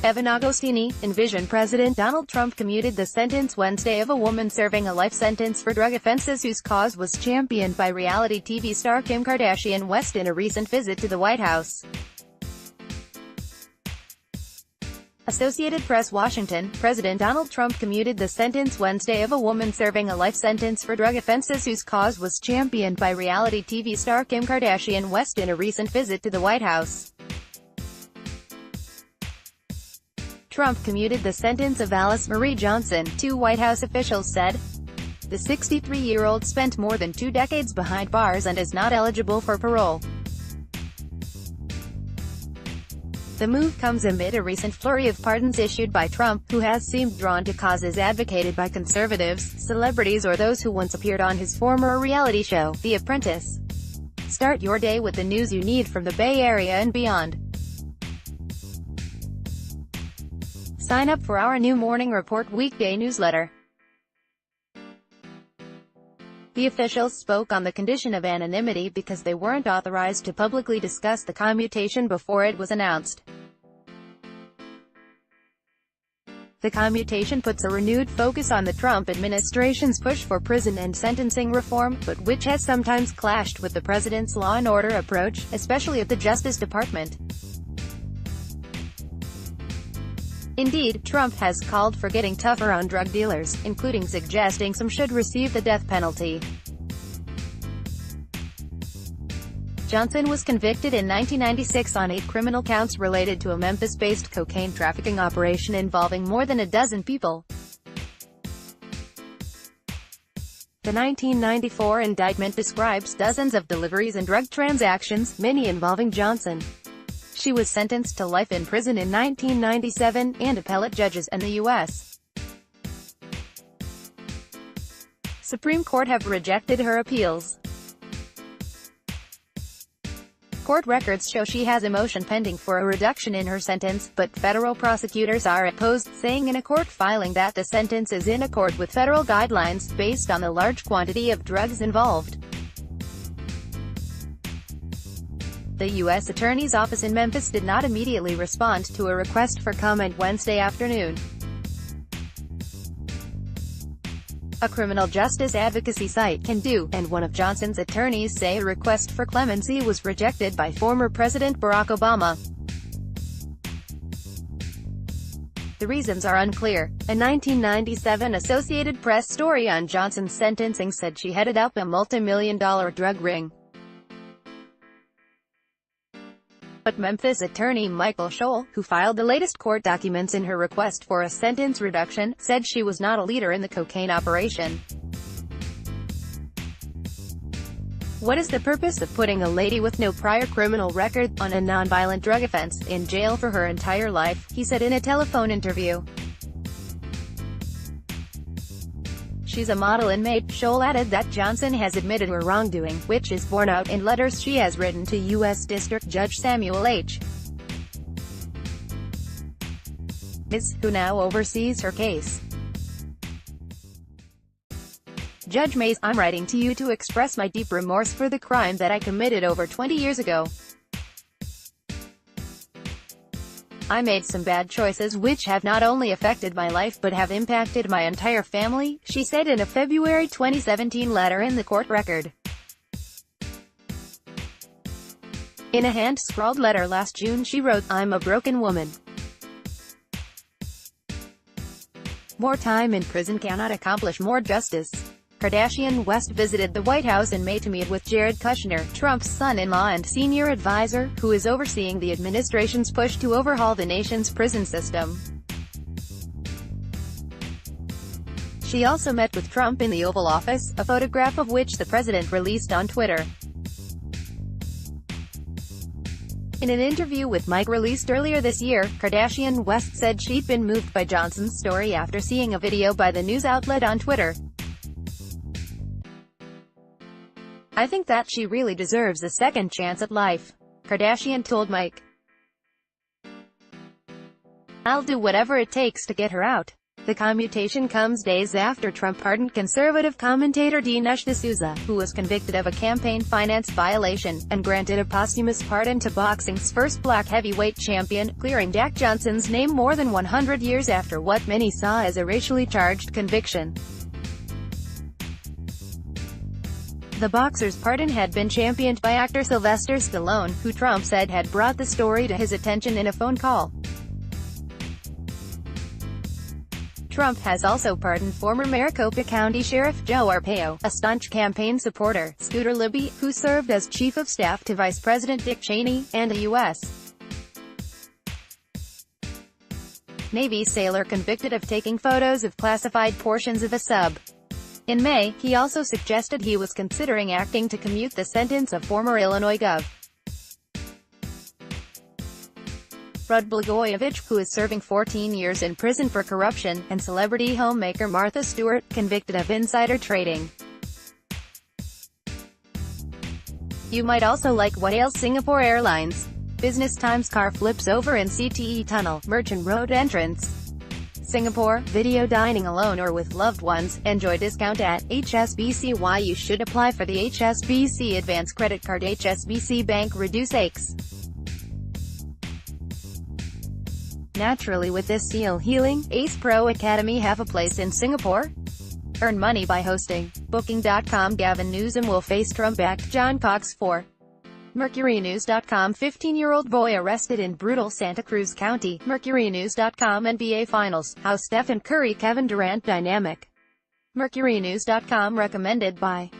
Evan Agostini, Envision President Donald Trump commuted the sentence Wednesday of a woman serving a life sentence for drug offenses whose cause was championed by reality TV star Kim Kardashian West in a recent visit to the White House. Associated Press Washington, President Donald Trump commuted the sentence Wednesday of a woman serving a life sentence for drug offenses whose cause was championed by reality TV star Kim Kardashian West in a recent visit to the White House. Trump commuted the sentence of Alice Marie Johnson, two White House officials said. The 63-year-old spent more than 2 decades behind bars and is not eligible for parole. The move comes amid a recent flurry of pardons issued by Trump, who has seemed drawn to causes advocated by conservatives, celebrities or those who once appeared on his former reality show, The Apprentice. Start your day with the news you need from the Bay Area and beyond. Sign up for our new Morning Report weekday newsletter. The officials spoke on the condition of anonymity because they weren't authorized to publicly discuss the commutation before it was announced. The commutation puts a renewed focus on the Trump administration's push for prison and sentencing reform, but which has sometimes clashed with the president's law and order approach, especially at the Justice Department. Indeed, Trump has called for getting tougher on drug dealers, including suggesting some should receive the death penalty. Johnson was convicted in 1996 on 8 criminal counts related to a Memphis-based cocaine trafficking operation involving more than a dozen people. The 1994 indictment describes dozens of deliveries and drug transactions, many involving Johnson. She was sentenced to life in prison in 1997, and appellate judges and the U.S. Supreme Court have rejected her appeals. Court records show she has a motion pending for a reduction in her sentence, but federal prosecutors are opposed, saying in a court filing that the sentence is in accord with federal guidelines, based on the large quantity of drugs involved. The U.S. Attorney's Office in Memphis did not immediately respond to a request for comment Wednesday afternoon. A criminal justice advocacy site can do, and one of Johnson's attorneys say a request for clemency was rejected by former President Barack Obama. The reasons are unclear. A 1997 Associated Press story on Johnson's sentencing said she headed up a multi-million-dollar drug ring. But Memphis attorney Michael Scholl, who filed the latest court documents in her request for a sentence reduction, said she was not a leader in the cocaine operation. What is the purpose of putting a lady with no prior criminal record, on a nonviolent drug offense, in jail for her entire life, he said in a telephone interview. She's a model inmate. Scholl added that Johnson has admitted her wrongdoing, which is borne out in letters she has written to U.S. District Judge Samuel H. Miz, who now oversees her case. Judge Mays, I'm writing to you to express my deep remorse for the crime that I committed over 20 years ago. I made some bad choices which have not only affected my life but have impacted my entire family, she said in a February 2017 letter in the court record. In a hand-scrawled letter last June she wrote, I'm a broken woman. More time in prison cannot accomplish more justice. Kardashian West visited the White House in May to meet with Jared Kushner, Trump's son-in-law and senior advisor, who is overseeing the administration's push to overhaul the nation's prison system. She also met with Trump in the Oval Office, a photograph of which the president released on Twitter. In an interview with Mike released earlier this year, Kardashian West said she'd been moved by Johnson's story after seeing a video by the news outlet on Twitter. I think that she really deserves a second chance at life, Kardashian told Mike. I'll do whatever it takes to get her out. The commutation comes days after Trump pardoned conservative commentator Dinesh D'Souza, who was convicted of a campaign finance violation, and granted a posthumous pardon to boxing's first black heavyweight champion, clearing Dak Johnson's name more than 100 years after what many saw as a racially charged conviction. The boxer's pardon had been championed by actor Sylvester Stallone, who Trump said had brought the story to his attention in a phone call. Trump has also pardoned former Maricopa County Sheriff Joe Arpaio, a staunch campaign supporter, Scooter Libby, who served as Chief of Staff to Vice President Dick Cheney, and a U.S. Navy sailor convicted of taking photos of classified portions of a sub. In May, he also suggested he was considering acting to commute the sentence of former Illinois Gov. Rod Blagojevich, who is serving 14 years in prison for corruption, and celebrity homemaker Martha Stewart, convicted of insider trading. You might also like what ails Singapore Airlines. Business Times car flips over in CTE tunnel, Merchant Road entrance. Singapore, video dining alone or with loved ones, enjoy discount at HSBC. Why you should apply for the HSBC Advance Credit Card. HSBC Bank reduce aches naturally with this seal healing. Ace Pro Academy have a place in Singapore? Earn money by hosting. Booking.com. Gavin Newsom will face Trump-backed John Cox for MercuryNews.com. 15-year-old boy arrested in brutal Santa Cruz County. MercuryNews.com. NBA Finals, how Stephen Curry-Kevin Durant dynamic. MercuryNews.com. Recommended by